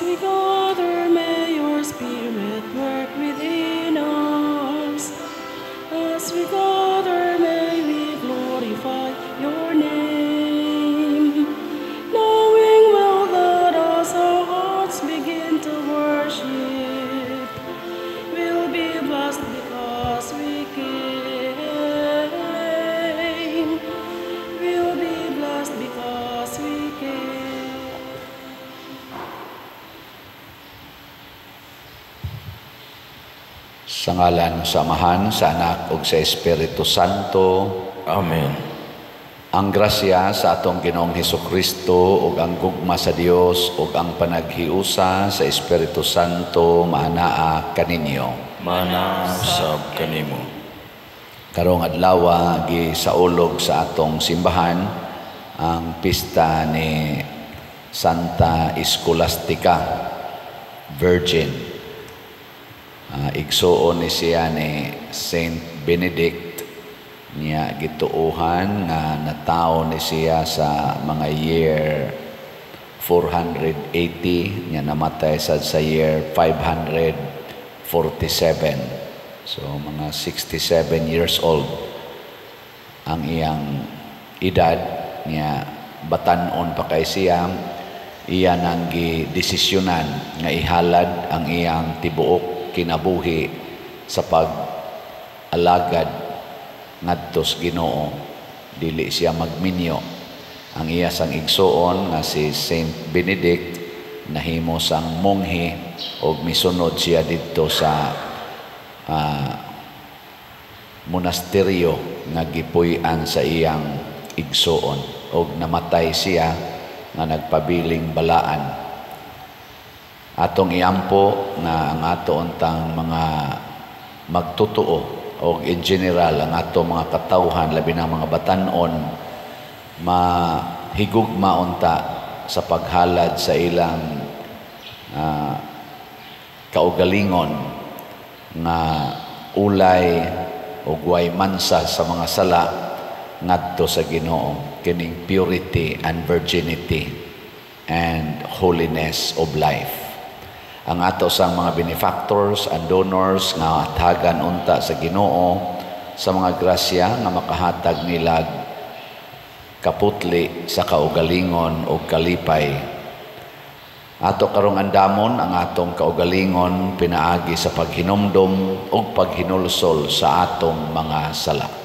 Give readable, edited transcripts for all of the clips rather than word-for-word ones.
we gather, may your Spirit work within us. As we gather, may we glorify your name. Knowing well that as our hearts begin to worship, we'll be blessed because we came. We'll be blessed because we came. Sa ngalan sa Amahan, sa Anak, ug sa Espiritu Santo. Amen. Ang grasya sa atong Ginoong Hesukristo ug ang gugma sa Dios ug ang panaghiusa sa Espiritu Santo maanaa kaninyo. Mana sab kanimo. Karong adlaw gisaulog sa atong simbahan ang pista ni Santa Scholastica Virgin. Igsuon ni siya ni Saint Benedict niya gituuhan nga natawo ni siya sa mga year 480 niya namatay sa year 547. So mga 67 years old ang iyang edad niya, batanon pa kay siya. Iya nang gidesisyonan nga ihalad ang iyang tibuok kinabuhi sa pag-alagad ngadto sa Ginoo, dili siya magminyo. Ang iya sang igsuon nga si Saint Benedict nahimo sang monghe og misunod siya didto sa monasteryo nga gipuy-an sa iyang igsuon og namatay siya nga nagpabiling balaan. Atong iampo na ang ato untang mga magtutuo o in general ang ato mga katawhan labi na mga batanon mahigugma unta sa paghalad sa ilang kaugalingon nga ulay o way mansa sa mga sala ngadto sa Ginoo, kining purity and virginity and holiness of life. Ang ato sang mga benefactors and donors nga hathagan unta sa Ginoo sa mga grasya nga makahatag nila kaputli sa kaugalingon o kalipay. Ato karong andamon ang atong kaugalingon pinaagi sa paghinumdom o paghinulsol sa atong mga sala.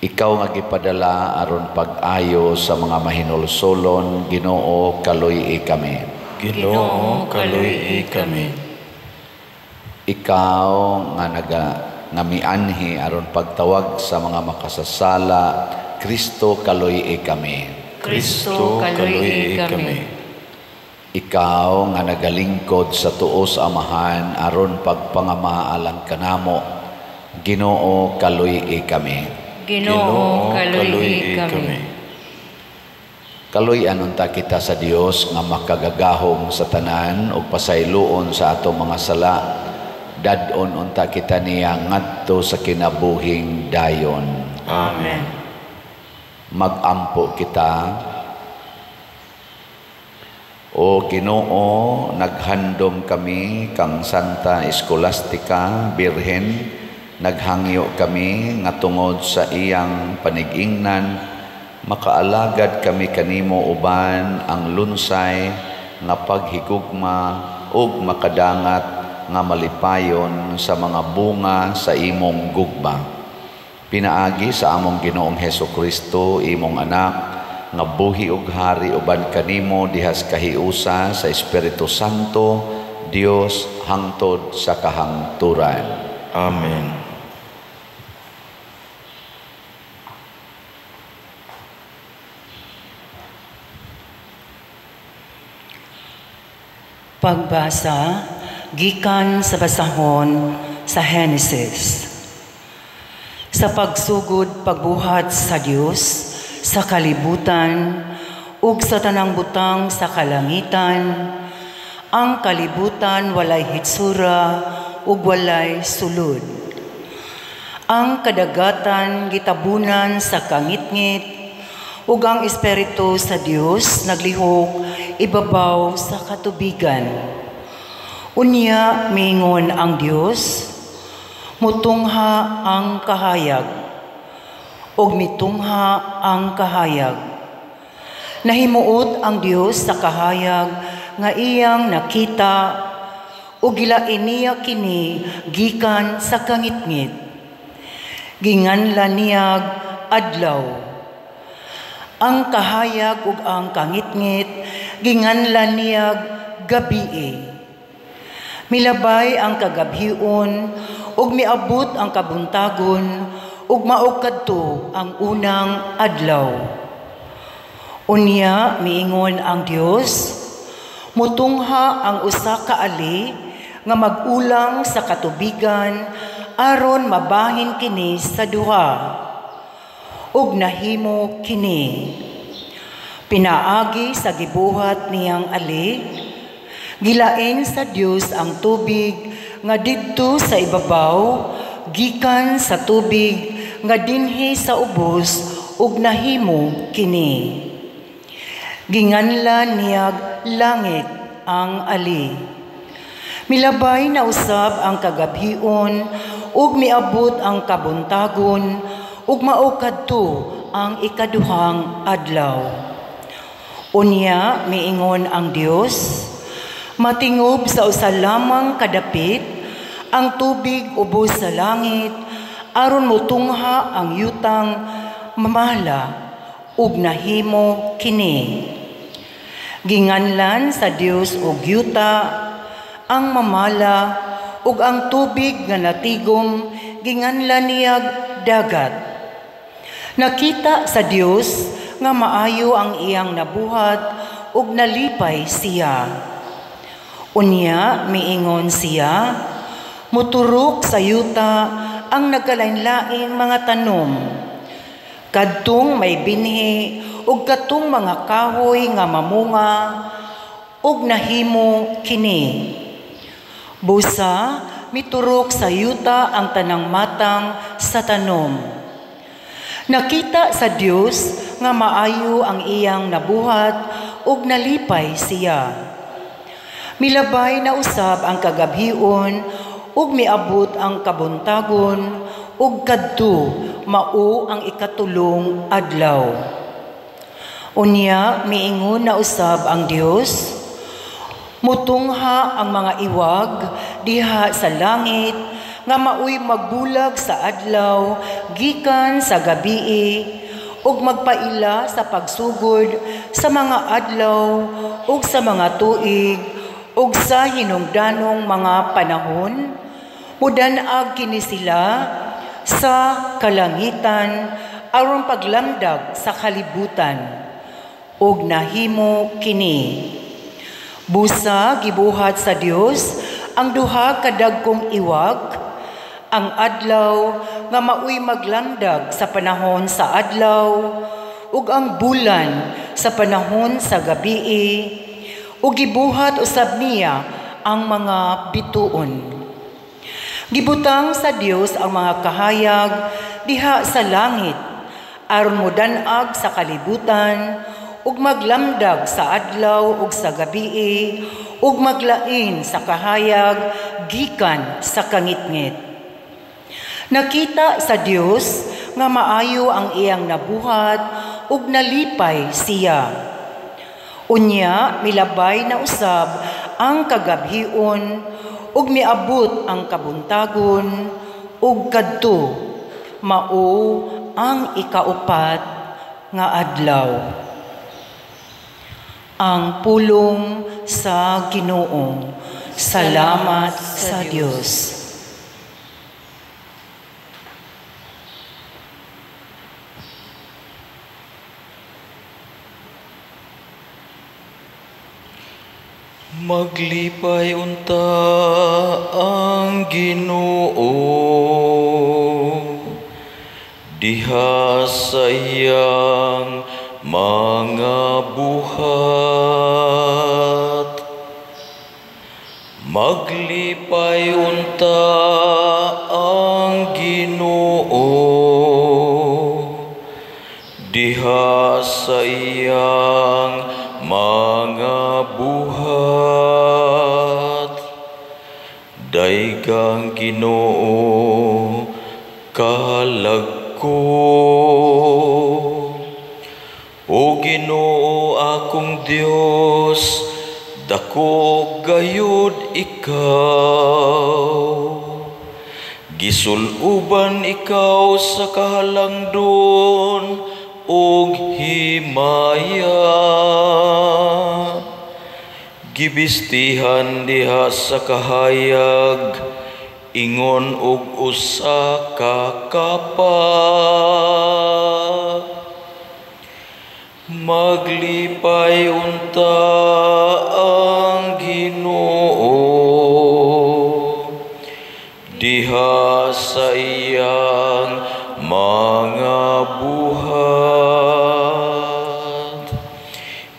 Ikaw nga gipadala aron pag-ayo sa mga mahinulsolon, Ginoo kaluy-i kami. Ginoo kaluy-i kami. Ikaw nga mianhi aron pagtawag sa mga makasasala, Kristo kaluy-i kami. Kristo kaluy-i kami. Ikaw nga nagalingkod sa tuo sa Amahan aron pagpangamaalang kanamo, Ginoo kaluy-i kami. Ginoo kaluy-i kami. Kaluy-an unta kita sa Dios nga makagagahom sa tanan ug pasayloon sa atong mga sala. Dadon unta kita niya ngadto sa kinabuhing dayon. Amen. Magampo kita. O Ginoo, naghandom kami kang Santa Scholastica Birhen. Naghangyo kami nga tungod sa iyang panigingnan, makaalagad kami kanimo uban ang lunsay nga paghigugma ug makadangat nga malipayon sa mga bunga sa imong gugma. Pinaagi sa among Ginoong Hesukristo, imong anak, nga buhi ug hari uban kanimo dihas kahiusa sa Espiritu Santo, Dios hangtod sa kahangturan. Amen. Pagbasa gikan sa basahon sa Genesis. Sa pagsugod pagbuhat sa Dios sa kalibutan ug sa tanang butang sa kalangitan, ang kalibutan walay hitsura ug walay sulod. Ang kadagatan gitabunan sa kangitngit ug ang Espiritu sa Dios naglihok ibabaw sa katubigan. Unya miingon ang Dios, mutungha ang kahayag, ug mitungha ang kahayag. Nahimuot ang Dios sa kahayag nga iyang nakita, ug gilain niya kini gikan sa kangitngit. Ginganlan niyag adlaw. Ang kahayag ug ang kangitngit ginganlan niyag gabii. Milabay ang kagabhion ug miabot ang kabuntagon ug mao kadto ang unang adlaw. Unya miingon ang Dios, mutungha ang usa ka ali nga mag-ulang sa katubigan aron mabahin kini sa duha. Ug nahimo kini. Pinaagi sa gibuhat niyang ali, gilain sa Dios ang tubig nga didto sa ibabaw, gikan sa tubig nga dinhi sa ubos, ug nahimo kini. Ginganlan niyag langit ang ali. Milabay na usab ang kagabhion, ug miabot ang kabuntagon, ug mao kadto ang ikaduhang adlaw. Unya miingon ang Dios, matingob sa usa lamang kadapit ang tubig ubos sa langit aron motungha ang yutang mamala, ug nahimo kini. Ginganlan sa Dios og yuta ang mamala, ug ang tubig nga natigom ginganlan niyag dagat. Nakita sa Dios nga maayo ang iyang nabuhat ug nalipay siya. Unya miingon siya, muturok sa yuta ang nagkalain-laing mga tanom. Kadtong may binhi ug kadtong mga kahoy nga mamunga, ug nahimo kini. Busa miturok sa yuta ang tanang matang sa tanom. Nakita sa Dios nga maayo ang iyang nabuhat ug nalipay siya. Milabay na usab ang kagabhion ug miabot ang kabuntagon, ug kadto mao ang ikatulong adlaw. Unya miingon na usab ang Dios, mutungha ang mga iwag diha sa langit nga maoy magbulag sa adlaw gikan sa gabii, ug magpaila sa pagsugod sa mga adlaw ug sa mga tuig ug sa hinungdanong mga panahon. Mudan-ag kini sila sa kalangitan aron paglamdag sa kalibutan, ug nahimo kini. Busa gibuhat sa Dios ang duha ka dagkong iwag, ang adlaw nga maoy maglamdag sa panahon sa adlaw, ug ang bulan sa panahon sa gabii, ug gibuhat usab niya ang mga bituon. Gibutang sa Dios ang mga kahayag diha sa langit aron modan-ag sa kalibutan, ug maglamdag sa adlaw ug sa gabii, ug maglain sa kahayag gikan sa kangitngit. Nakita sa Dios nga maayo ang iyang nabuhat ug nalipay siya. Unya milabay na usab ang kagabhion ug miabot ang kabuntagon, ug kadto mao ang ikaupat nga adlaw. Ang pulong sa Ginoo. Salamat sa Dios. Maglipay unta ang Ginoo diha sa iyang mga buhat. Maglipay unta ang Ginoo diha diha sa iyang mga buhat. Daigang Ginoo kalagko, o Ginoo akong Dios, dako gayud ikaw. Gisuluban ikaw sa kahalangdon ug himaya. Gibistihan diha sa kahayag, ingon ug usa ka kapa. Maglipay unta ang Ginoo diha sa iyang mga buhat.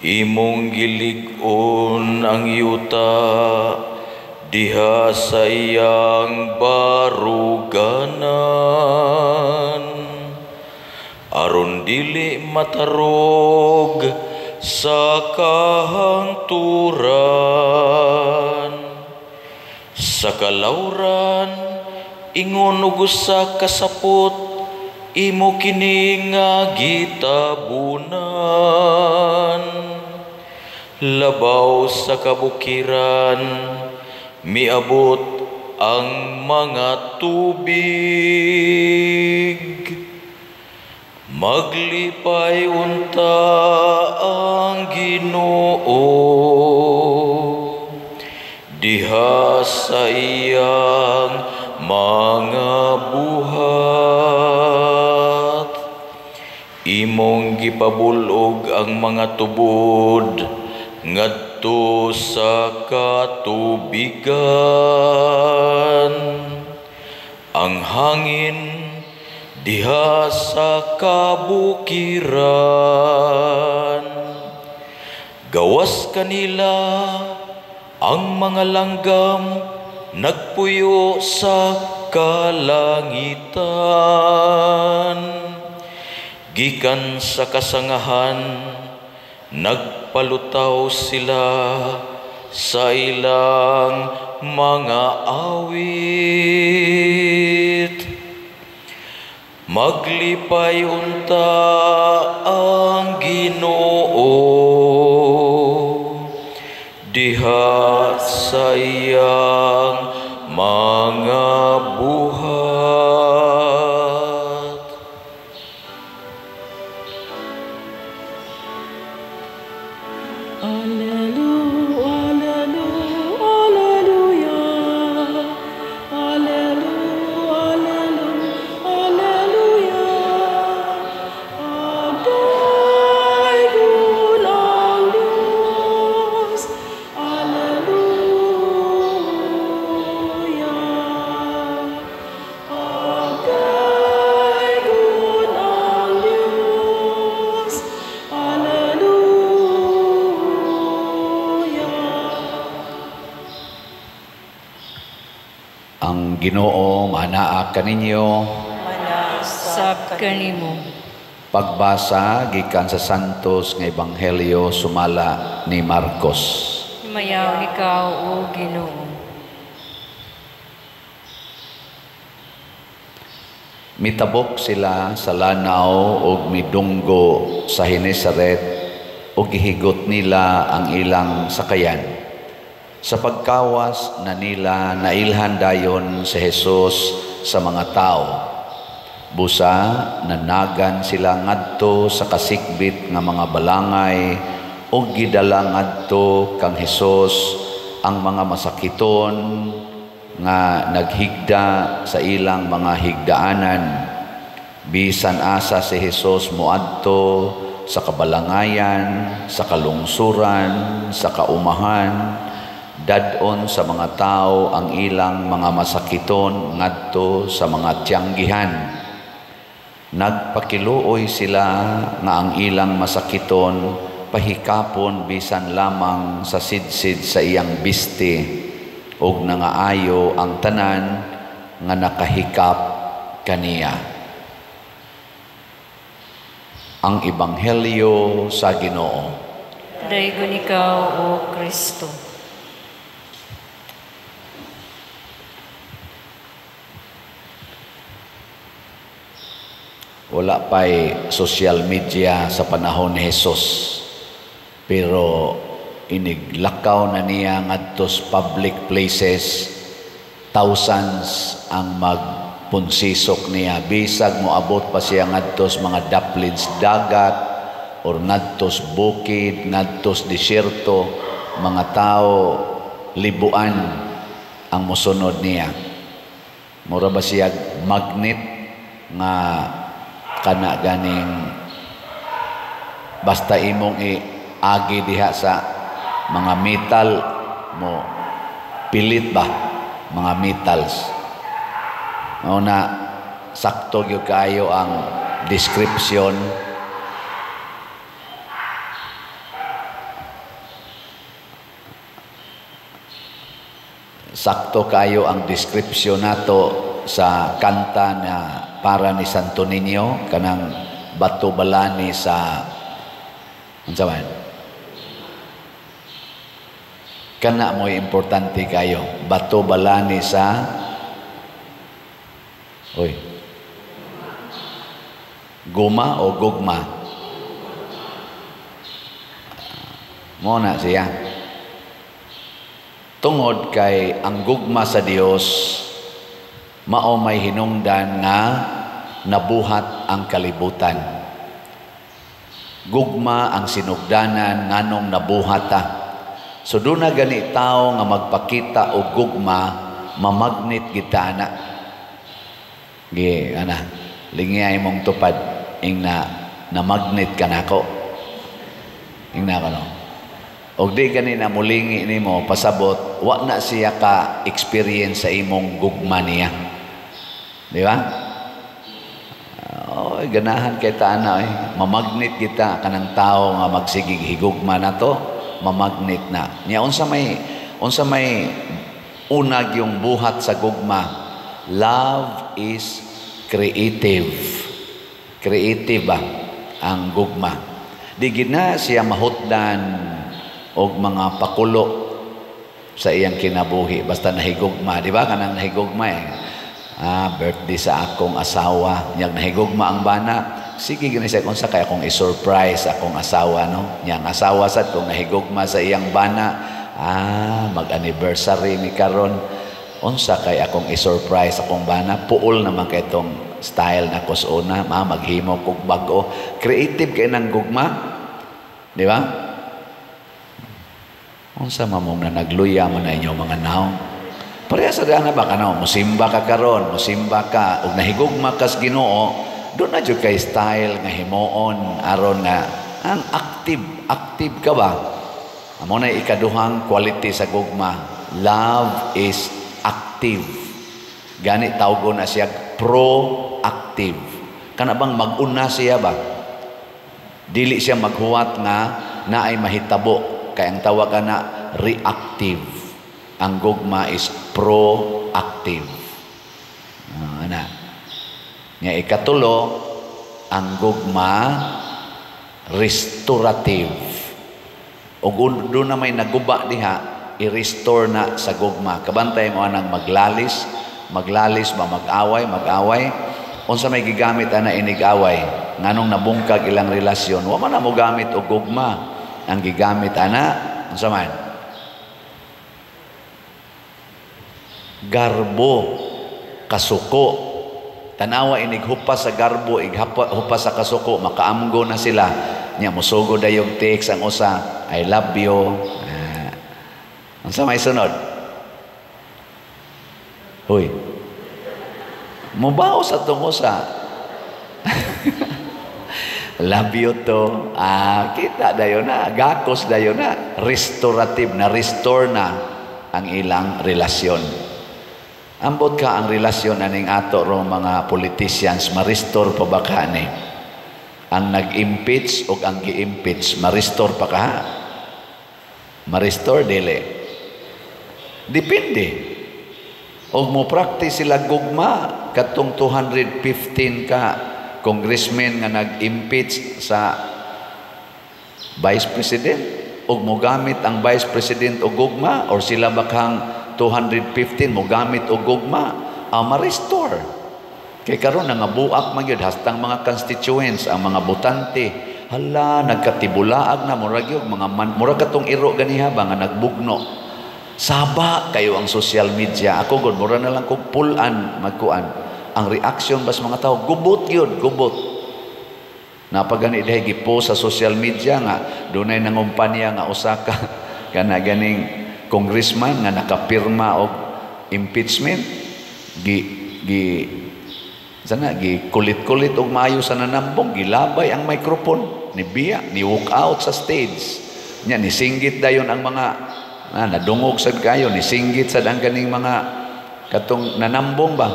Imong gilig-on ang yuta diha sa iyang baruganan, aron dili matarog sa kahangturan. Sa kalawran ingon ug usa ka sapot, imo kini nga gitabunan. Labaw sa kabukiran miabot ang mga tubig. Maglipay unta ang Ginoo diha sa iyang mga buhat. Imong gipabulog ang mga tubod ngadto sa katubigan. Ang hangin diha sa kabukiran. Gawas kanila ang mga langgam, nagpuyo sa kalangitan. Gikan sa kasangahan, nagpalutaw sila sa ilang mga awit. Maglipay unta ang Ginoo diha sa iyang mga buhat. Ang Ginoo manaa kaninyo. Manasab kanimo. Pagbasa gikan sa Santos nga Ebanghelyo sumala ni Marcos. Mayaw ikaw, o Ginoo. Mitabok sila sa lanaw ug midunggo sa Genesaret ug gihigot nila ang ilang sakayan. Sa pagkawas na nila nailhan dayon si Jesus sa mga tao. Busa nanagan sila ngadto sa kasikbit nga mga balangay ug gidala ngadto kang Jesus ang mga masakiton nga naghigda sa ilang mga higdaanan. Bisan asa si Jesus moadto sa kabalangayan, sa kalungsuran, sa kaumahan, dadon sa mga tao ang ilang mga masakiton ngadto sa mga tiyanggihan. Nagpakiluoy sila nga ang ilang masakiton pahikapon bisan lamang sa sidsid sa iyang biste ug nangaayo ang tanan nga nakahikap kaniya. ang Ebanghelyo sa Ginoo. Daygon ikaw, O Kristo. Wala pa'y social media sa panahon ni Jesus. Pero iniglakaw na niya ngadto sa public places. Thousands ang magpunsisok niya. Bisag mo abot pa siya ngadto sa mga daplins dagat or ngadto sa bukid, ngadto sa disyerto. Mga tao libuan ang mosunod niya. Mura ba siya magnet nga kana ganing basta imong agi diha sa mga metal mo pilit ba mga metals mao na sakto gyud kayo ang description nato sa kanta na para ni Santo Niño kanang Bato Balani sa unsa man kana mo importante kayo Bato Balani sa guma o gugma mo na siya tungod kay ang gugma sa Dios mao may hinungdan nga nabuhat ang kalibutan. Gugma ang sinugdanan nganong nabuhata. So doon na gani tao nga magpakita og gugma, mamagnet kita na. Lingiyay mong tupad, ing na magnet ka nako. Ing na no. Og di gani na mulingi nimo pasabot, wa na siya ka experience sa imong gugma niya. Di ba? Ganahan kay taana mamagnet kita kanang tao nga magsigig higugma na to mamagnet na nya unsa may unag yung buhat sa gugma. Love is creative ba ang gugma di gina siya mahutdan og mga pakulo sa iyang kinabuhi basta nahigugma di ba kanang nahigugma birthday sa akong asawa niyang nahigugma ang bana sige gani siya kung sa kay akong i-surprise akong asawa no niyang asawa sad kung nahigugma sa iyang bana mag-anniversary ni karon unsa kay akong i-surprise akong bana puol naman kay tong style na kusuna maghimo kog bag-o creative kay nang gugma di ba unsa mamong na nagluya man na inyo mga naong parehas sa na ba kanaw musimba ka karon musimba ka ug nahigugma kas Ginoo do na jud kay style nga himuon aron na ang active ka ba amo na ikaduhang quality sa gugma. Love is active gani tawgon na siya proactive kana bang mag-una siya ba dili siya maghuwat nga naay mahitabo kay ang tawag na reactive. Ang gugma is proactive. Nya ikatulo, ang gugma restorative. O doon na may naguba diha, i-restore na sa gugma. Kabantay mo anang maglalis ba mag-away. Unsa may gigamit ana inig-away, nganong nabungkag ilang relasyon, wa man na mo gamit og gugma. Ang gigamit ana, unsa man? Garbo, kasuko. Tanawa inighupas sa garbo, ighupas sa kasuko, makaamgo na sila. Nya musugo dayong text ang usa, I love you. Unsa may sunod? Hoy. Mubaw sa tong usa. Love you to. Kita dayon na, gakos dayon na, restorative na restore na ang ilang relasyon. Ambot ka ang relasyon aning ato ro mga politicians ma-restore pa ba ka ni? Ang nag-impeach o ang gi-impeach ma-restore pa ka? Ma-restore dili. Depende. Og mo practice sila gugma katong 215 ka congressman nga nag-impeach sa vice president ug mogamit ang vice president og gugma, or sila bakang 215 mogamit og gugma, ma-restore. Kay karon nangabuak man gyud hastang mga constituents, ang mga botante, hala nagkatibulaag na murag yung mga murag katong iro ganiha ba nga nagbugno. Saba kayo ang social media. Ako gud mura na lang kog pulan magkuan. Ang reaction bas mga tao gubot gyud, gubot. Napagani dihay gipost sa social media nga dunay nangumpanya nga usa ka kana ganing congressman nga nakapirma og impeachment sana kulit-kulit og maayo sa nanambong, gilabay ang microphone, nibiya, ni walk out sa stage. Nya nisinggit dayon ang mga nadungog sad kayo, nisinggit sad ang ganing mga katong nanambong ba.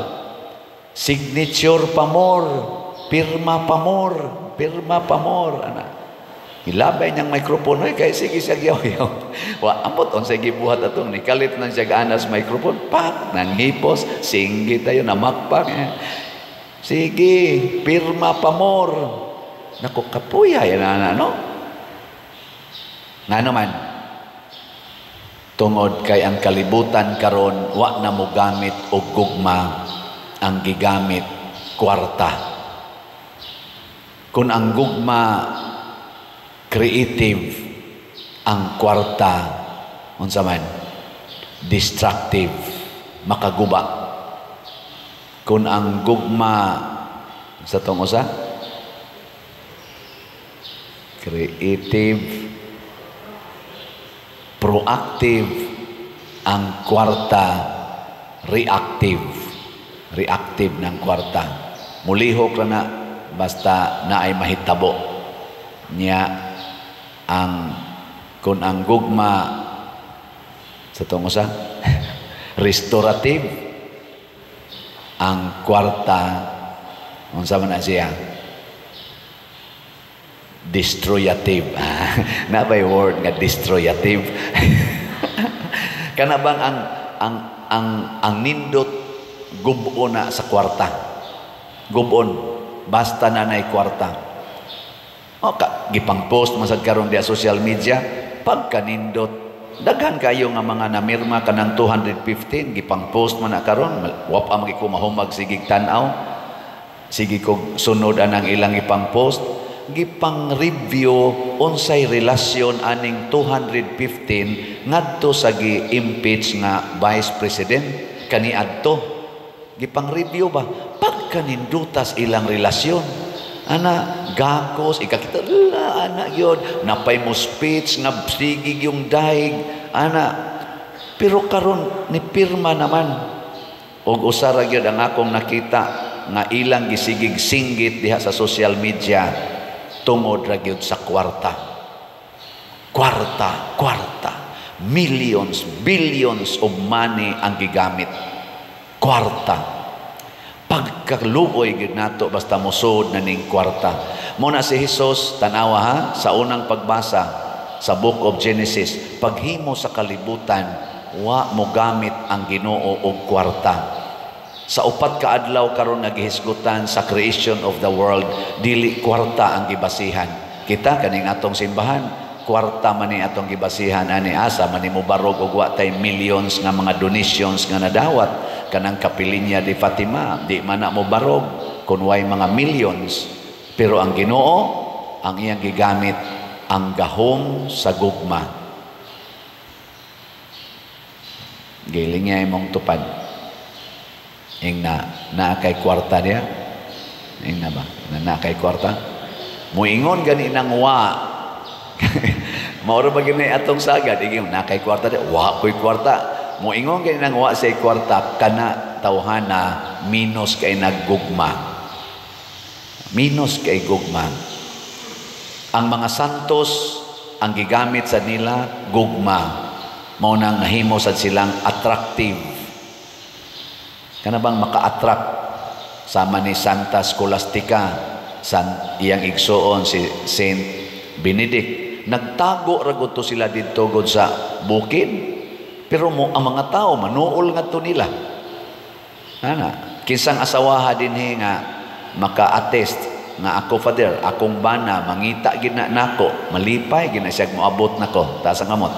Signature pa more, pirma pa more, ana. Gilabay niyang microphone, ay kay sige siya yaw-yaw. Wa ambot on sa gibuhat atong nikalit nang siya anas microphone, pak nang hipos, singgit dayon na makpak. Sige, pirma pa more. Naku, kapuya yan no? Nga naman, tungod kay ang kalibutan karon wa na mo gamit og gugma, ang gigamit kwarta. Kung ang gugma creative, ang kwarta unsa man destructive, makaguba. Kung ang gugma sa tong usa creative, proactive, ang kwarta reactive ng kwarta. Mulihok ra na basta naay mahitabo niya. Ang kung ang gugma sa tong usa restorative, ang kwarta unsa man na siya destroyative. Napay word nga destroyative. Kana bang ang nindot gubon na sa kwarta, gubon basta na nay kwarta. Gipang post masad karon dia social media, pagka nindot daghan kayo nga mga namirma kanang 215 gipang post man na karon, wa pa magi ko mahumag sige tan-aw, sige kog sunod anang ilang ipang post, gipang review unsay relasyon aning 215 ngadto sa gi-impeach nga vice president kaniadto. Gipang review ba pagka nindutas ilang relasyon. Ana gakos ikakita ana yun napay mo speech nga sigig yung daig ana, pero karon ni pirma naman og usara gyud ang akong nakita nga ilang gisigig singgit diha sa social media tungod ra gyud sa kwarta, millions, billions of money ang gigamit kwarta. Pagkaluoy gid nato basta mosud na ning kwarta. Muna si Jesus tanawa ha sa unang pagbasa sa Book of Genesis, paghimo sa kalibutan wa mo gamit ang Ginoo og kwarta. Sa upat ka adlaw karon nagihisgutan sa creation of the world, dili kwarta ang gibasihan. Kita kaning atong simbahan, kwarta man ni atong gibasihan ani asa man mo barog og wa tay millions nga mga donations nga nadawat kanang Kapilinya di Fatima, di man na mo barog kun way mga millions. Pero ang Ginoo ang iyang gigamit ang gahom sa gugma. Giling niya imong tupad. Ing na kay kwarta niya. Ing na ba? Na kay kwarta. Muingon gani nang wa. Mauro ba gini atong sagad? Ing na kay kwarta niya. Wa ko'y kwarta. Muingon gani nang wa say kwarta kana tawhana minus kay naggugma. Minus kay gugma. Ang mga santos ang gigamit sa nila gugma. Mao nang nahimo sad silang attractive. Kana bang maka-attract sama ni Santa Scholastica, iyang igsoon si Saint Benedict. Nagtago ra gud to sila didto gud sa bukid. Pero mo ang mga tao manuol ngadto nila. Ana, kinsang asawaha dinhi nga maka-attest nga ako, Father, akong bana, mangita gina nako, malipay, gina siya moabot nako. Taas ang kamot.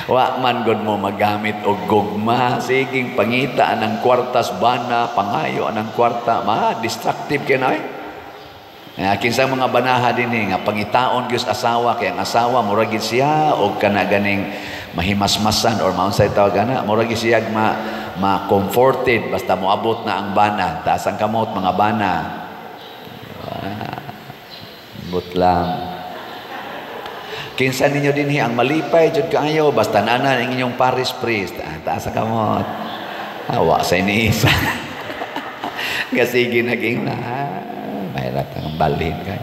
Wa man gud mo magamit og gugma, siging pangita anang kwartas bana, pangayo anang kwarta, destructive kay na kinsang mga banaha dinhi nga pangitaon gyud asawa kay ang asawa murag gid siya og kana ganing mahimasmasan or maunsay tawag ana, murag gid siya ma-comforted basta moabot na ang bana. Taas ang kamot mga bana. Butlang. Kinsa ninyo dinhi ang malipay jud kaayo basta nana ang inyong parish priest. Taas ang kamot. Awa sa iniisa. Kasi ginaging na mahirap ang balhin kay.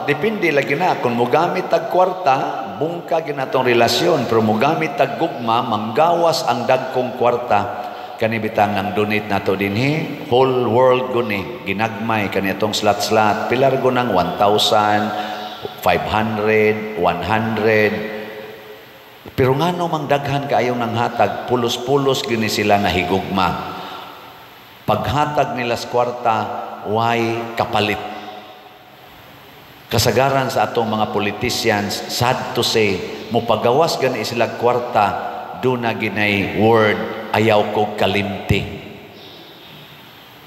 Depende lagi na kung mogamit tag kwarta, bungka ginatong relasyon, pero mogamit tag gugma, manggawas ang dagkong kwarta. Kani bitang nang donate nato dinhi, whole world guni ginagmay kanitong slot pilar go nang 1,000, 500, 100. Pero ngano mang daghan kaayo nang hatag, pulos-pulos gini sila nga higugma. Paghatag nila sa kwarta, why kapalit. Kasagaran sa atong mga politicians, sad to say, mupagawas gani sila kwarta, do na ginay word, ayaw ko kalimti.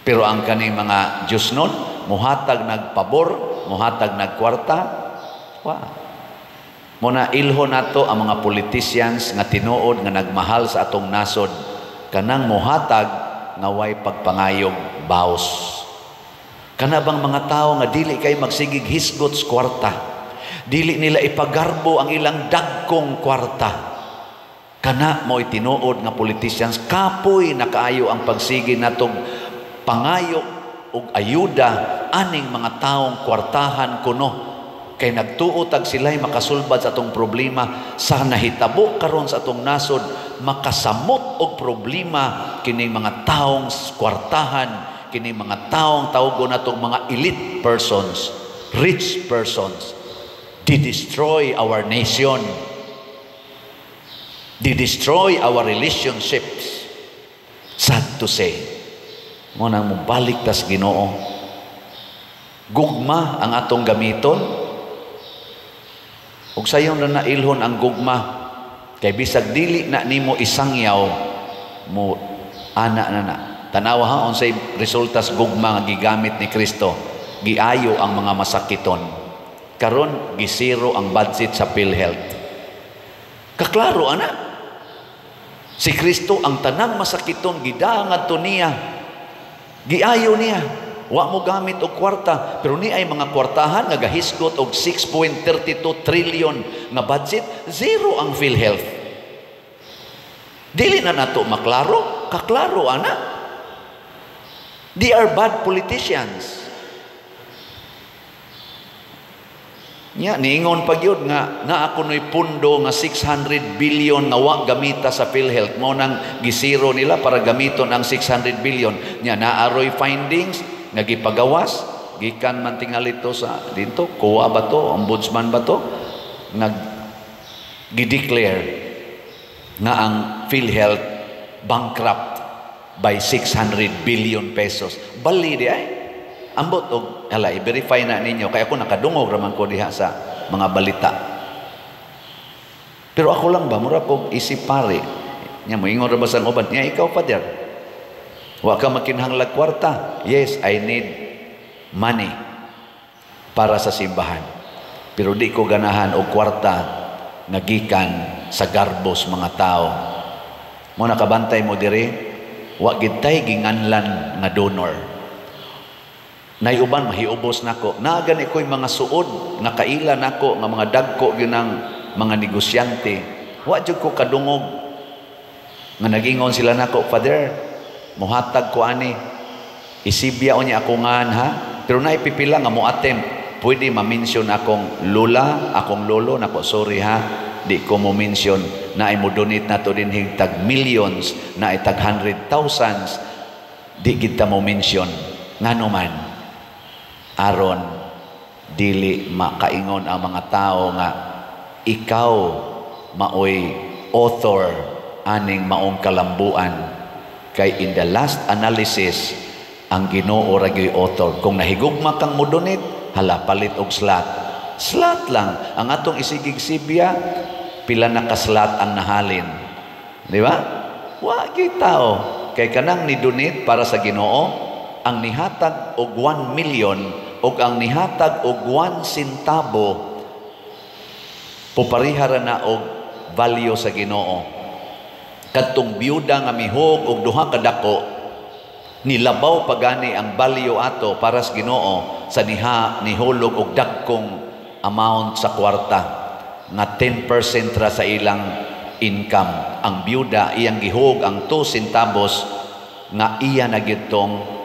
Pero ang kaning mga Diyos nun, muhatag nagpabor, muhatag nagkwarta, muna ilho nato ang mga politicians nga tinuod nga nagmahal sa atong nasod, kanang muhatag nga way pagpangayog baos. Kana bang mga tao nga dili kay magsigig hisgot sa kwarta, dili nila ipagarbo ang ilang dagkong kwarta. Kana mo tinuod nga politicians, kapoy na kaayo ang pagsigi natong pangayo ug ayuda aning mga taong kwartahan kuno. Kay nagtuotag sila'y makasulbad sa atong problema sa nahitabo karon sa atong nasod, makasamot og problema kining mga taong kwartahan, kining mga taong tawgon natong mga elite persons, rich persons. They destroy our nation. They destroy our relationships. Sad to say. Muna mo balik tas Ginoo. Gugma ang atong gamiton. Ug sayon na nailhon ang gugma. Kay bisag dili na nimo isangyaw mo ana na. Tanawa ha unsay resulta sa gugma nga gigamit ni Kristo. Giayo ang mga masakiton. Karon gisiro ang budget sa PhilHealth. Kaklaro ana. Si Kristo ang tanang masakiton gidaangan to niya. Giayo niya. Wa mo gamit og kwarta, pero ni ay mga kwartahan nga gahisgot og 6.32 trillion nga budget, zero ang PhilHealth. Dili na nato maklaro, kaklaro ana. They are bad politicians. Nya niingon pa gyud nga ako noy pundo nga 600 billion nga wa gamita sa PhilHealth, mo nang gisiro nila para gamiton ang 600 billion. Nya naaroy findings nga gipagawas gikan man tingali to sa dito kuwa ba to, ombudsman ba to, nag gi-declare nga ang PhilHealth bankrupt by 600 billion pesos. Bali di ay ambot og hala i-verify na ninyo kay ako nakadungog raman ko diha sa mga balita. Pero ako lang ba mura kog isip pare nya moingon ra ba sang uban nya ikaw Father wa ka makinahanglag kwarta. Yes, I need money para sa simbahan, pero di ko ganahan og kwarta nga gikan sa garbos mga tao. Mo nakabantay mo diri wa gid tay ginganlan nga donor. Nay uban mahiubos nako. Nagani ko'y mga suod nga kaila nako nga mga dagko gyud ng mga negosyante. Wa jud ko kadungog nga nagingon sila nako, Father, muhatag ko ani. Isibya niya ako ngan ha. Pero naipipila nga mo attempt. Pwede ma-mention akong lola, akong lolo nako, sorry ha. Di ko mo mention na ay mo donate nato din higtag millions, na ay tag 100,000. Di kita mo mention. Ngano man aron dili makaingon ang mga tao nga ikaw maoy author aning maong kalambuan. Kay in the last analysis, ang Ginoo ra gyud author. Kung nahigugma kang modonate, hala palit og slot. Slot lang ang atong isigig Sibya, pila na ka slot ang nahalin. Di ba? Wa gyud tao kay kanang ni donate para sa Ginoo, ang nihatag og 1 million o ang nihatag og 1 centavo puparihara na og value sa Ginoo. Kadtong biyuda nga mihog og duha ka dako, nilabaw pagani ang value ato para sa Ginoo sa nihulog og dagkong amount sa kwarta nga 10% ra sa ilang income. Ang biyuda iyang gihog ang 2 centavos nga iya na gitong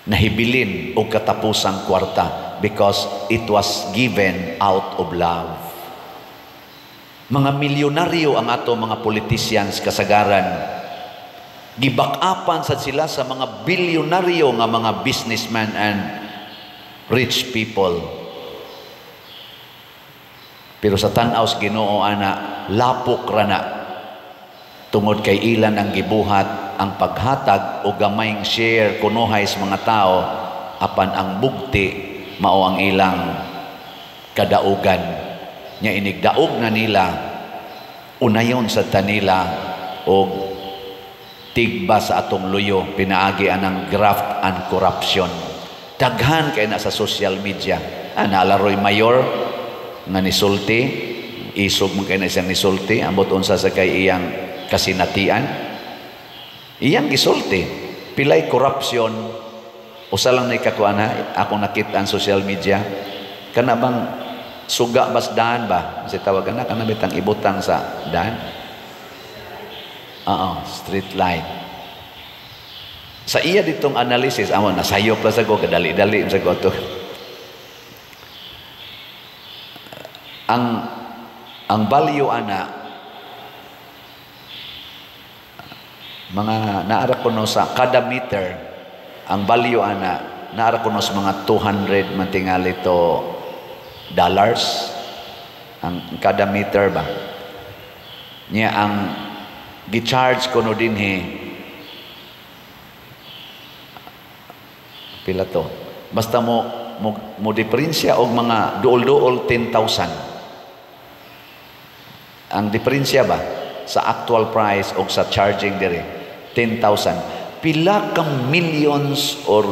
nahibilin og katapusang kwarta because it was given out of love. Mga milyonaryo ang ato mga politicians kasagaran. Gibak-apan sad sila sa mga bilyonaryo nga mga businessmen and rich people. Pero sa tan-aw sa Ginoo ana, lapok ra na. Tungod kay ilan ang gibuhat ang paghatag o gamayng share kunohay sa mga tao apan ang bugti mao ang ilang kadaugan. Nya inigdaog na nila unayon sa tanila o tigba sa atong luyo pinaagi anang graft and corruption. Daghan kay na sa social media. Naalaroy mayor nga nisulti, isog mo kay na siyang nisulti, ambot unsa sa kay iyang kasinatian. Iyang gisulti, pilay corruption. Usa lang na ikakuana, akong nakita ang social media. Kana bang suga bas daan ba? Kasi tawagan na, kana bitang ibutang sa daan. Street light. Sa iya ditong analysis, nasayo pa sa ko, kadali-dali sa ko to. Ang value ana, mga naara ko no sa kada meter, ang value ana, naara ko no sa mga 200 mantingali to dollars ang kada meter ba niya. Ang gi-charge ko no dinhi pila to, basta mo diferensya og mga duol-duol 10,000 ang diferensya ba sa actual price o sa charging dire 10,000. Pila ka millions or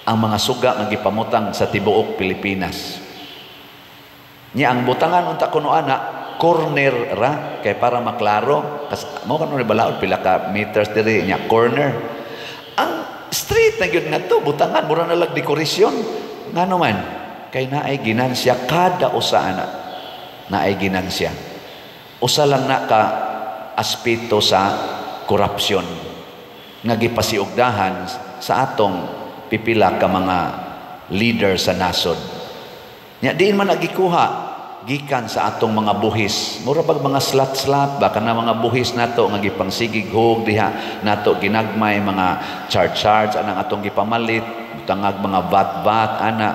ang mga suga nga gipamutang sa tibuok Pilipinas. Nya ang butangan unta kuno ana corner ra kay para maklaro kas mo kanu ni balaod pila ka meters diri nya corner. Ang street na gyud ngadto butangan mura na lag dekorasyon ngano man kay naay ginansya kada usa ana, naay ginansya. Usa lang na ka aspeto sa korupsyon nga gipasiugdahan sa atong pipila ka mga leader sa nasod. Nya diin man nagikuha gikan sa atong mga buhis. Mura pag mga slat-slat ba kana mga buhis nato nga gipangsigig hog diha nato ginagmay mga charge anang atong gipamalit tangag mga vat-vat ana.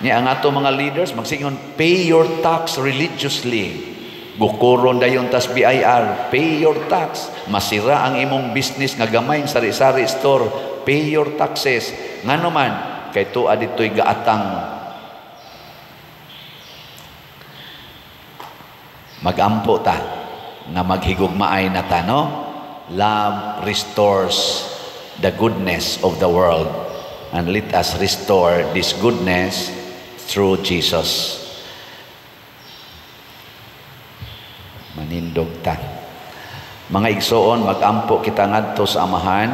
Nya ang atong mga leaders magsingon pay your tax religiously. Gukuron dayon tas BIR, pay your tax. Masira ang imong business nga gamay sari-sari store, pay your taxes. Ngano man kay tuwa ditoy gaatang magampo ta nga maghigugmaay na ta, no? Love restores the goodness of the world, and let us restore this goodness through Jesus. Manindog ta. Mga igsoon, magampo kita ngadto sa Amahan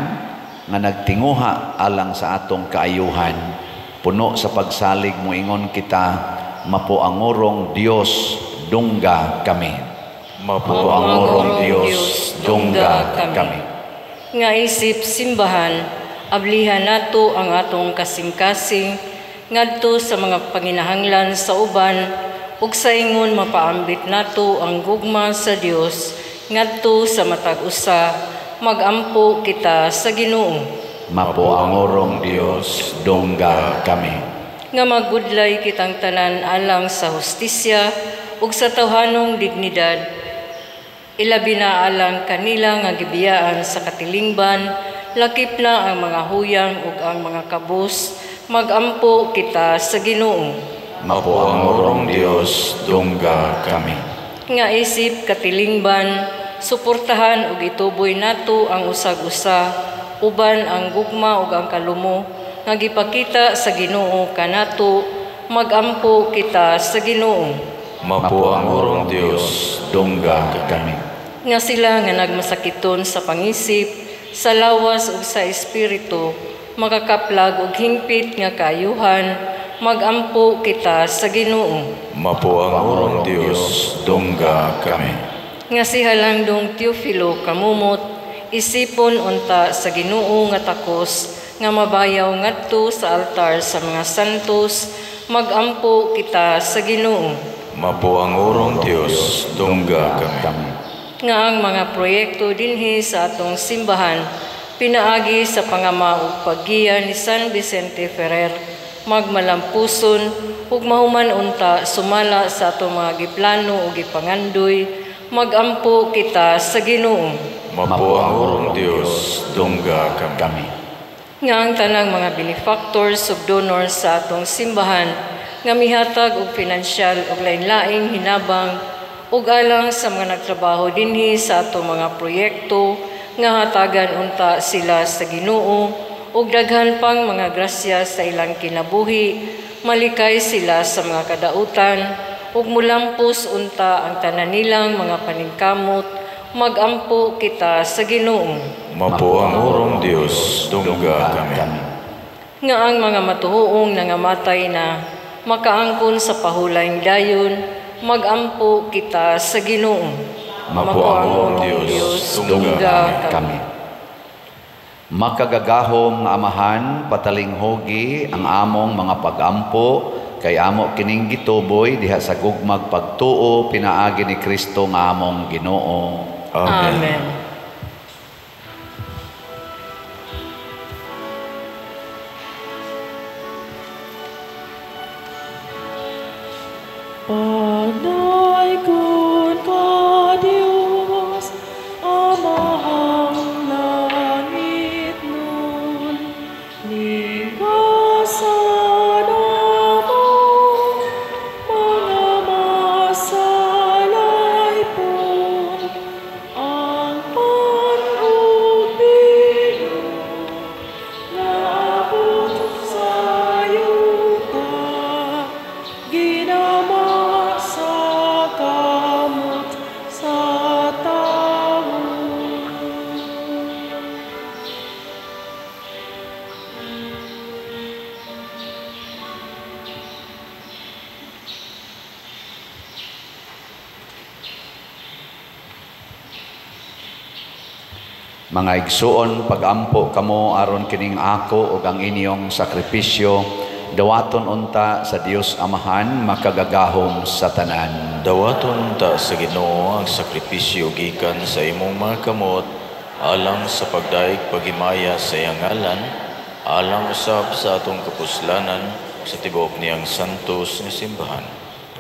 nga nagtinguha alang sa atong kaayuhan. Puno sa pagsalig moingon kita, mapuangorong Dios dungga kami. Mapuangorong Dios dungga kami. Nga isip simbahan, ablihan nato ang atong kasing-kasing ngadto sa mga panginahanglan sa uban ug sa ingon mapaambit nato ang gugma sa Dios ngadto sa matag usa. Magampo kita sa Ginoo. Mapuangorong Dios dungga kami. Nga magudlay kitang tanan alang sa hustisya ug sa tawhanong dignidad. Ilabi na alang kanila nga gibiyaan sa katilingban, lakip na ang mga huyang ug ang mga kabus, magampo kita sa Ginoo. Mapo ang orong Dios, dungga kami. Nga isip katilingban, suportahan ug ituboy nato ang usag-usa, uban ang gugma ug ang kalumo, nga gipakita sa Ginoo kanato, magampo kita sa Ginoo. Mapo ang orong Dios, dungga kami. Nga sila nga nagmasakiton sa pangisip, sa lawas ug sa espiritu, makakaplag og hingpit nga kaayuhan, magampo kita sa Ginoo. Mapo ang orong Dios, dungga kami. Nga si Halandong Teofilo kamumot, isipon unta sa Ginoo nga takos, nga mabayaw ngadto sa altar sa mga santos, magampo kita sa Ginoo. Mapo ang orong Dios, dungga kami. Nga ang mga proyekto dinhi sa atong simbahan, pinaagi sa pangama ug paggiya ni San Vicente Ferrer, magmalampuson ug mahuman unta sumala sa atong mga giplano ug gipangandoy, magampo kita sa Ginoo. Mapo ang orong Dios, dungga kami. Nga ang tanang mga benefactors ug donors sa atong simbahan, nga mihatag og pinansyal ug lain-laing hinabang ug alang sa mga nagtrabaho dinhi sa atong mga proyekto, nga hatagan unta sila sa Ginoo ug daghan pang mga grasya sa ilang kinabuhi, malikay sila sa mga kadautan ug mulampos unta ang tanan nilang mga paningkamot, magampo kita sa Ginoo. Mapo ang orong Dios, dungga kami. Nga ang mga matuhuong nangamatay na, makaangkon sa pahulayng dayon, magampo kita sa Ginoo. Mapo ang orong Dios, dungga kami. Makagagahom nga amahan, patalinghogi ang among mga pagampo, kay amo kining gituboy diha sa gugmag pagtuo pinaagi ni Kristo nga among Ginoo. Amen. Pagdaikon ka Diyos, amahang langit nun, ligasan among mga masalay po, ang panubig na abot sa yuta, ginama sa kamot sa tao. Mga igsuon, pagampo kamo aron kining ako ug ang inyong sakripisyo, dawaton unta sa Dios Amahan, makagagahom sa tanan. Dawaton ta sa Ginoo ang sakripisyo gikan sa imong mga kamot, alang sa pagdaig pagimaya sa iyang ngalan, alang usab sa atong kapuslanan sa tibuok niyang santos nga simbahan.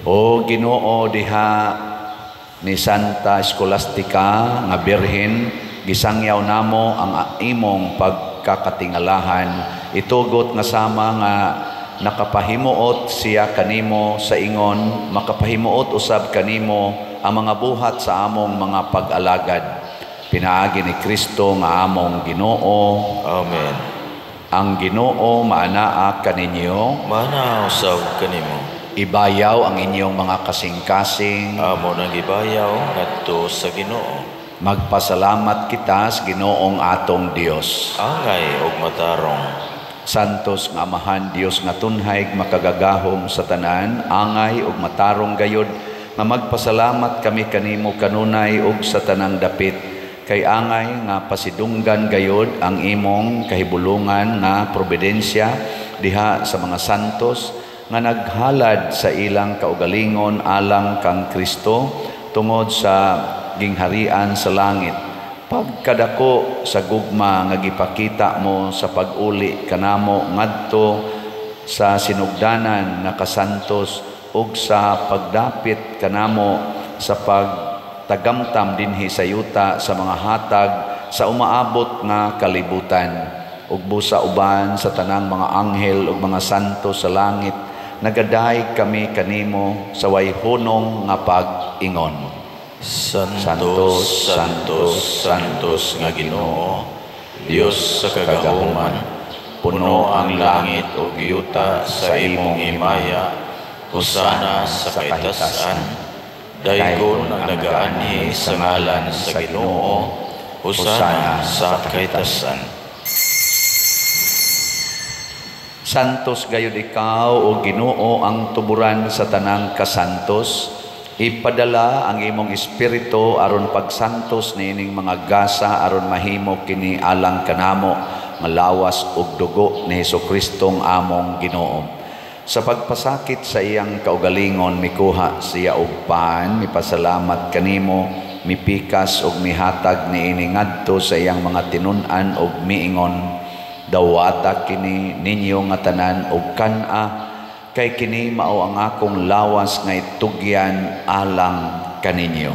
O Ginoo, diha ni Santa Scholastica nga Birhen, gisangyaw namo ang imong pagkakatingalahan, itugot nga sama nga nakapahimuot siya kanimo sa ingon, makapahimuot usab kanimo ang mga buhat sa among mga pag-alagad. Pinaagi ni Kristo nga among Ginoo. Amen. Ang Ginoo maanaa kaninyo, Mana usab kanimo. ibayaw ang inyong mga kasing-kasing. Amo nang gibayaw ngadto sa Ginoo. Magpasalamat kita sa Ginoong atong Dios. Angay og matarong. Santos nga Amahan Dios nga tunhay makagagahom sa tanan, angay ug matarong gayod nga magpasalamat kami kanimo kanunay ug sa tanang dapit, kay angay nga pasidunggan gayod ang imong kahibulungan nga probidensya diha sa mga santos nga naghalad sa ilang kaugalingon alang kang Kristo tungod sa gingharian sa langit. Pagkadako sa gugma nga gipakita mo sa pag-uli kanamo ngadto sa sinugdanan na kasantos ug sa pagdapit kanamo sa magtagamtam dinhi sa yuta sa mga hatag sa umaabot nga kalibutan, ug busa uban sa tanang mga anghel ug mga santo sa langit, nagadaig kami kanimo sa way hunong nga pag-ingon. Santos, Santos, Santos nga Ginoo, Dios sa kagahuman, puno ang langit ug yuta sa imong himaya, husana sa kaitasan, daygon ang nagaanhi sa ngalan sa Ginoo, husana sa kaitasan. Santos gayud ikaw o Ginoo ang tuburan sa tanang kasantos. Ipadala ang imong espiritu aron pagsantos niining mga gasa aron mahimo kini alang kanamo nga lawas ug dugo ni Hesukristo among Ginoo. Sa pagpasakit sa iyang kaugalingon mikuha siya og paan, mipasalamat kanimo, mipikas ug mihatag niini ngadto sa iyang mga tinun-an ug miingon, dawata kini ninyo nga tanan og kan-a, kay kini mao ang akong lawas nga itugyan alang kaninyo.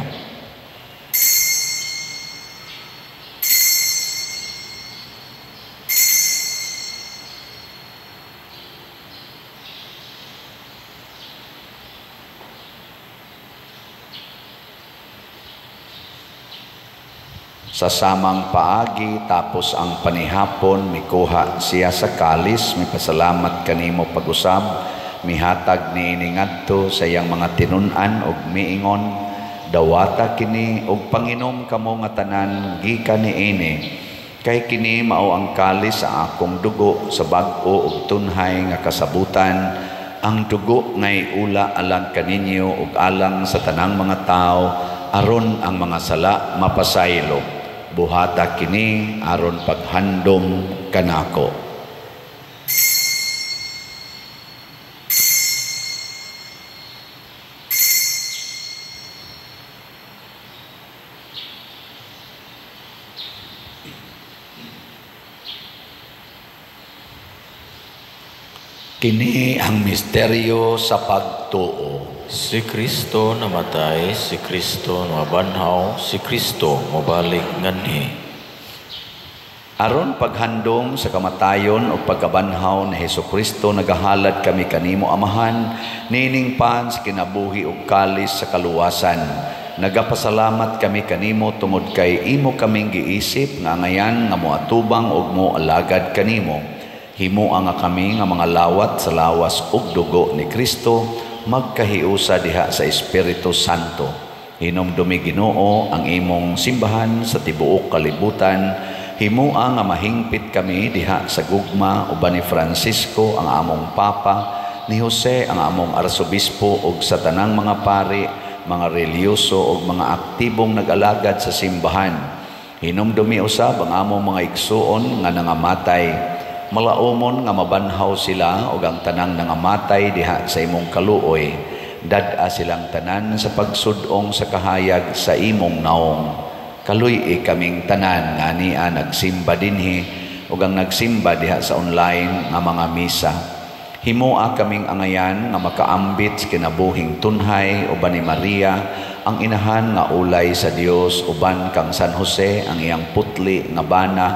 Sa samang paagi tapos ang panihapon mikuha siya sa kalis, mipasalamat kanimo pag-usab, mihatag niini ngadto sa iyang mga tinun-an ug miingon, dawata kini ug panginom kamo nga tanan gikan niini, kay kini mao ang kalis sa akong dugo sa bag-o ug tunhay nga kasabutan, ang dugo ngay ula alang kaninyo ug alang sa tanang mga tao aron ang mga sala mapasaylo. Buhata kini aron paghandom kanako. Kini ang misteryo sa pagtuo. Si Kristo namatay, si Kristo nabanhaw, si Kristo mabalik nganhi. Aron paghandom sa kamatayon o pagkabanhaw ni Hesukristo, nagahalad kami kanimo Amahan, nining pan sa kinabuhi ug kalis sa kaluwasan. Nagapasalamat kami kanimo tungod kay imo kaming giisip nga ngayan nga moatubang ug moalagad kanimo. Himuang nga kami nga mga lawat sa lawas ug dugo ni Kristo, magkahiusa diha sa Espiritu Santo. Hinumdumi Ginoo ang imong simbahan sa tibuok kalibutan. Himuang nga mahingpit kami diha sa gugma uban ni Francisco ang among Papa, ni Jose ang among Arsobispo ug sa tanang mga pari, mga reliyoso ug mga aktibong nag-alagad sa simbahan. Hinumdumi usab ang among mga igsuon nga nangamatay. Malaumon nga mabanhaw sila ug ang tanang nangamatay diha sa imong kaluoy. Dad-a silang tanan sa pagsudong sa kahayag sa imong naong. Kaluy kaming tanan nga niya nagsimba dinhi ug ang nagsimba diha sa online nga mga misa. Himoa kaming angayan nga makaambit sa kinabuhing tunhay uban ni Maria, ang inahan nga ulay sa Dios, uban kang San Jose ang iyang putli nga bana,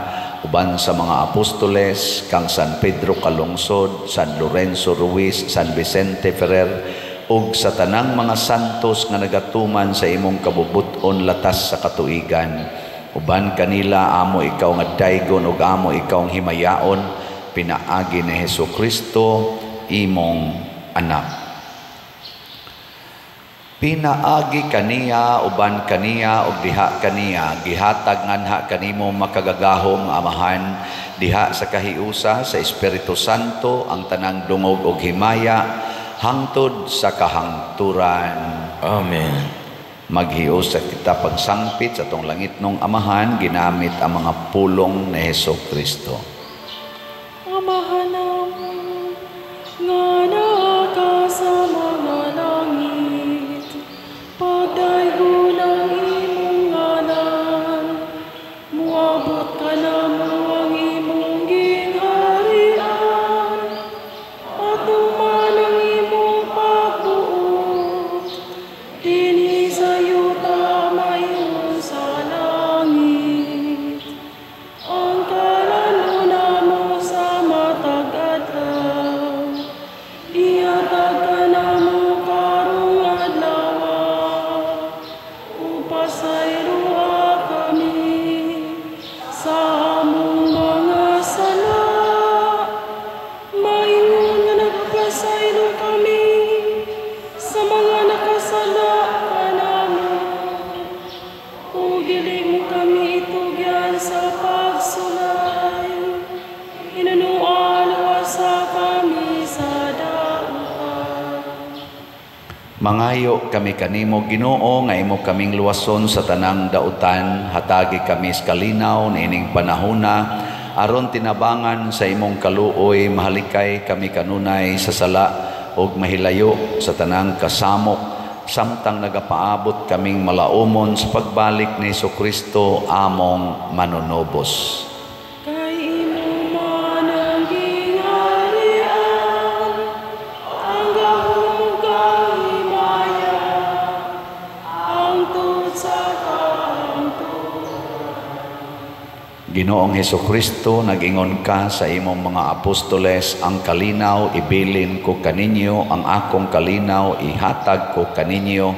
uban sa mga apostoles kang San Pedro Calungsod, San Lorenzo Ruiz, San Vicente Ferrer ug sa tanang mga santos nga nagatuman sa imong kabubuton latas sa katuigan. Uban kanila amo ikaw nga daygon ug amo ikaw ang himayaon, pinaagi ni Hesukristo imong anak. Pinaagi kaniya uban kaniya ug diha kaniya gihatag nganha kanimo makagagahom nga Amahan, diha sa kahiusa sa Espiritu Santo ang tanang dungog ug himaya hangtod sa kahangturan. Amen. Maghiusa kita pagsangpit sa tong langitnong Amahan ginamit ang mga pulong ni Hesukristo. Amahan namin, nga naa sa mga langit, pagdaygon ang imong ngalan, muabot ka na mo ang imong gingharian, at tuman ang imong pagbuot, dinhi sa yuta may Mangayo kami kanimo Ginoo nga imo kaming luwason sa tanang dautan, hatagi kami sa kalinaw niining panahona aron tinabangan sa imong kaluoy, mahalikay kami kanunay sa sala ug mahilayo sa tanang kasamok samtang nagapaabot kaming malaumon sa pagbalik ni Jesucristo among manunobos. Kay imo man ang gingharian, ang gahom kang himaya, hangtod sa kahangtod. Ginoong Hesukristo, nag-ingon ka sa imong mga apostoles, ang kalinaw ibilin ko kaninyo, ang akong kalinaw ihatag ko kaninyo.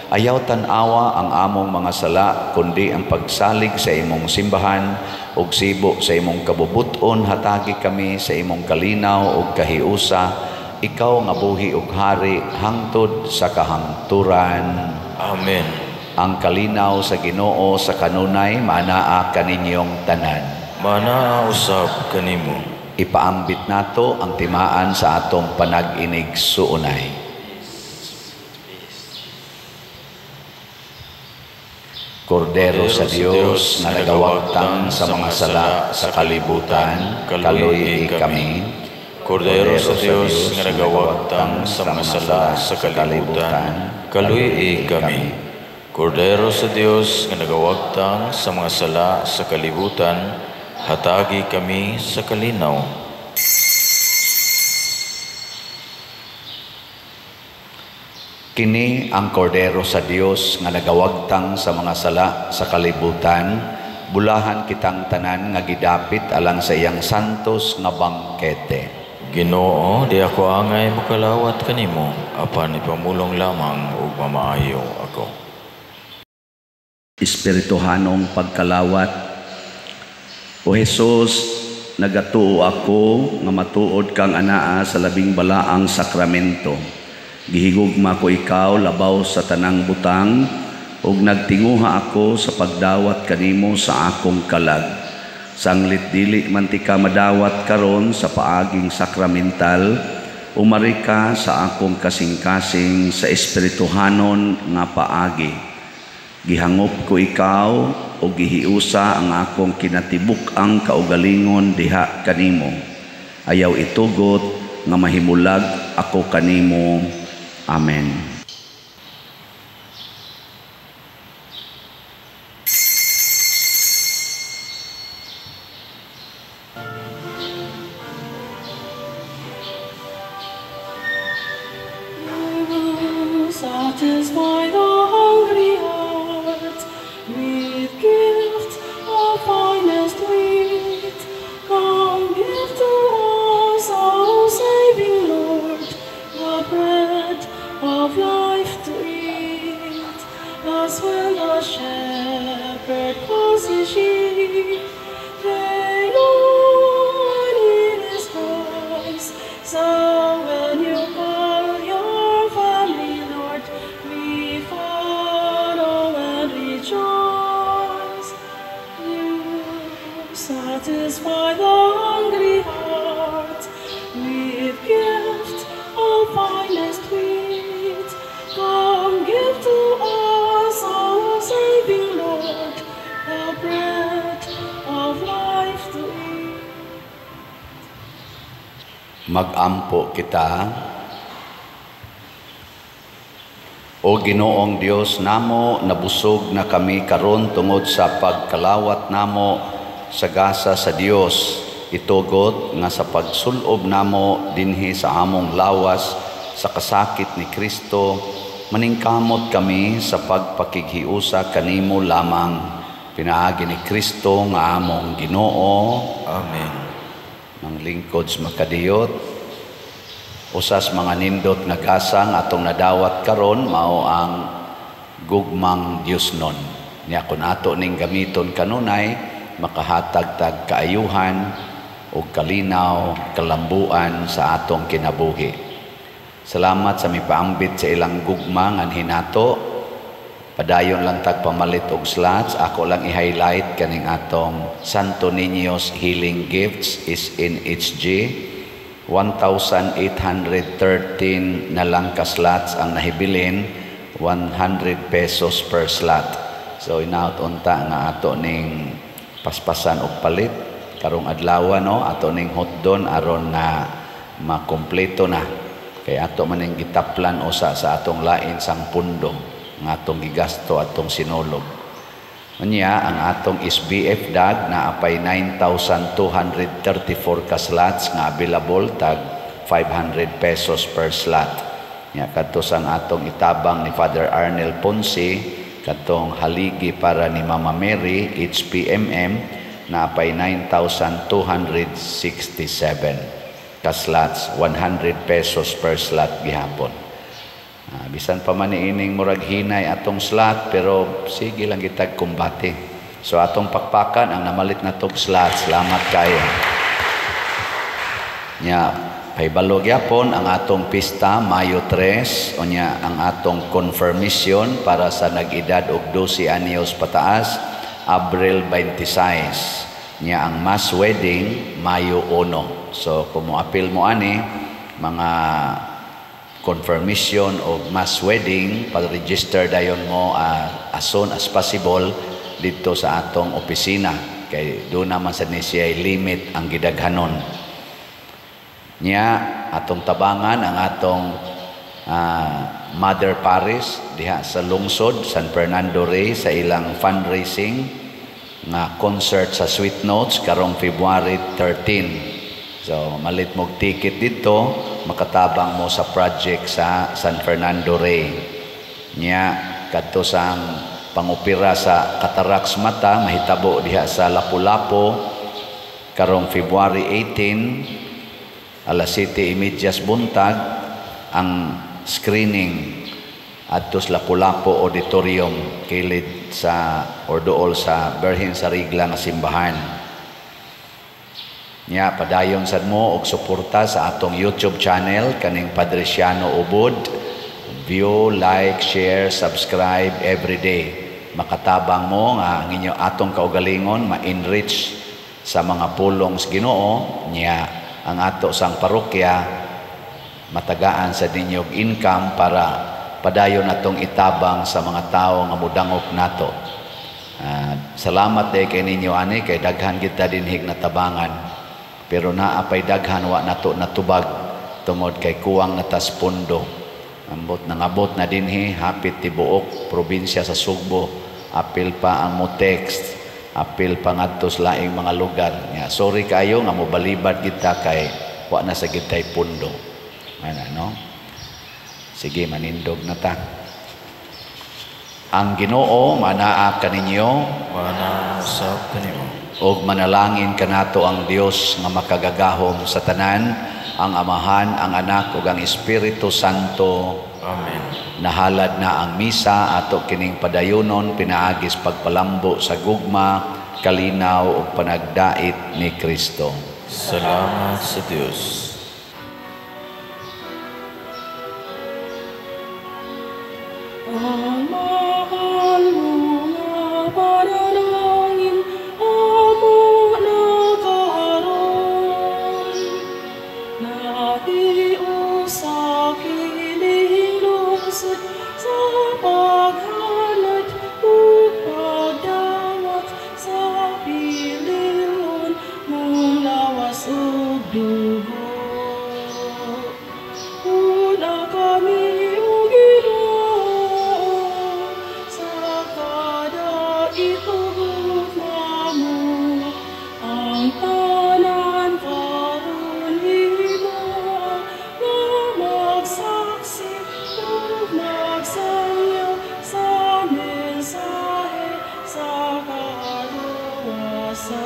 Ayaw tan-awa ang among mga sala, kundi ang pagsalig sa imong simbahan, ug sibo sa imong kabubuton, hatagi kami sa imong kalinaw ug kahiusa, ikaw nga buhi ug hari, hangtod sa kahangturan. Amen. Ang kalinaw sa Ginoo sa kanunay manaa kaninyong tanan. Manaa usab kanimo. Ipaambit nato ang timaan sa atong panag-inig suunay. Kordero sa Dios na nagawagtang sa mga sala sa kalibutan, kaluy kami. Kordero sa Dios nga nagawagtang sa mga sala sa kalibutan, kaluy kami. Kordero sa Dios nga nagawagtang sa mga sala sa kalibutan, hatagi kami sa kalinaw. Kini ang kordero sa Dios nga nagawagtang sa mga sala sa kalibutan, bulahan kitang tanan nga gidapit alang sa iyang santos nga bangkete. Ginoo, di ako angay makalawat kanimo, apan ipamulong lamang ug mamaayo ako. Espirituhanong pagkalawat. O Jesus, nagatuo ako nga matuod kang anaa sa labing balaang sakramento. Gihigugma ko ikaw labaw sa tanang butang ug nagtinguha ako sa pagdawat kanimo sa akong kalag. Sanglit dili man ti ka madawat karon sa paaging sakramental, umari ka sa akong kasing-kasing sa espirituhanon nga paagi. Gihangop ko ikaw o gihiusa ang akong kinatibuk ang kaugalingon diha kanimo. Ayaw itugot nga mahimulag ako kanimo. Amen. Satisfy the hungry heart with gift of finest wheat. Come give to us, O saving Lord, the bread of life to eat. As when the shepherd calls his sheep, they know in his voice. So when you call your family, Lord, we follow and rejoice. You satisfy the hungry heart with gift of finest wheat. Come give to us, O saving Lord, the bread of life to eat. Mag-ampo kita. O Ginoong Dios namo, nabusog na kami karon tungod sa pagkalawat namo sa gasa sa Dios. Itugot nga sa pagsulob namo dinhi sa among lawas sa kasakit ni Kristo, maningkamot kami sa pagpakighiusa kanimo lamang. Pinaagi ni Kristo nga among Ginoo. Amen. Ng lingkod sa makadiyot, usas mga nindot nga gasang atong nadawat karon mao ang gugmang Diosnon. Nya kun ato ning gamiton kanunay, makahatag-tag kaayuhan o kalinaw, kalambuan sa atong kinabuhi. Salamat sa mipaambit sa ilang gugma nga hinato. Padayon lang tagpamalit og slots. Ako lang i-highlight kaning atong Santo Niño's Healing Gifts is in HG. 1,813 na lang ka slots ang nahibilin, 100 pesos per slot. So inaot-unta nga ato ning paspasan og palit karong adlaw no, ato ning hotdon aron na makumpleto na. Kay ato man ning gitaplan usa sa atong lain sang pundo nga atong gigasto atong sinulog. Unya ang atong SBF DAG na apay 9,234 ka slots nga available tag 500 pesos per slot. Nya kadto sang atong itabang ni Father Arnel Ponce katong haligi para ni Mama Mary HPMM na apay 9,267 ka slots, 100 pesos per slot gihapon. Bisan pa man ining murag hinay atong slot pero sige lang gitag kumbate. So atong pakpakan ang namalit na tog slot. Salamat kayo. Nya pahibalo gyapon ang atong pista Mayo 3 unya ang atong confirmation para sa nag-edad og 12 anyos pataas Abril 26. Nya ang mass wedding Mayo 1. So kung mo appeal mo ani mga confirmation o mass wedding, pa-register dayon mo as soon as possible dito sa atong opisina. Kay doon naman sa siya limit ang gidaghanon. Nya, atong tabangan ang atong Mother Parish diha sa lungsod, San Fernando Rey sa ilang fundraising nga concert sa Sweet Notes karong February 13. So, malit mong ticket dito, makatabang mo sa project sa San Fernando Rey. Nya, kadto sang pangupira sa cataracts mata, mahitabo diha sa Lapu-Lapu, karong February 18, alas 7:30 buntag, ang screening adto sa Lapu-Lapu Auditorium, kilid sa Ordool sa Berhin sa Rigla nga simbahan. Nya padayon sad mo og suporta sa atong YouTube channel kaning Padre Siano Ubod. View, like, share, subscribe every day. Makatabang mo nga ang inyo atong kaugalingon ma-enrich sa mga pulong sa Ginoo. Nya ang ato sang parokya matagaan sa dinyog income para padayon natong itabang sa mga tao nga mudangop nato. Salamat day kay ninyo ani kay daghan kita dinhig na tabangan. Pero naapay daghan wa nato natubag tungod kay kuwang natas pundo. Ambot nangabot na dinhi hapit tibuok probinsya sa Sugbo. Apil pa ang mo text, apil pa ngadto sa laing mga lugar. Sorry kayo nga mobalibad kita kay wa na sa gitay pundo. No? Sige manindog na ta. Ang Ginoo manaa kaninyo, Manausap kanimo. og manalangin kanato ang Dios nga makagagahom sa tanan, ang Amahan, ang Anak ug ang Espiritu Santo. Amen. Nahalad na ang misa ato kining padayonon pinaagis pagpalambo sa gugma, kalinaw ug panagdait ni Kristo. Salamat sa Diyos. Ang mahal mo nga panalangin, amo nagkaroon. Nahiusa kining lungsod sa paghalat ug pagdawat sa pililon mong lawas ug dugo. Una kami sa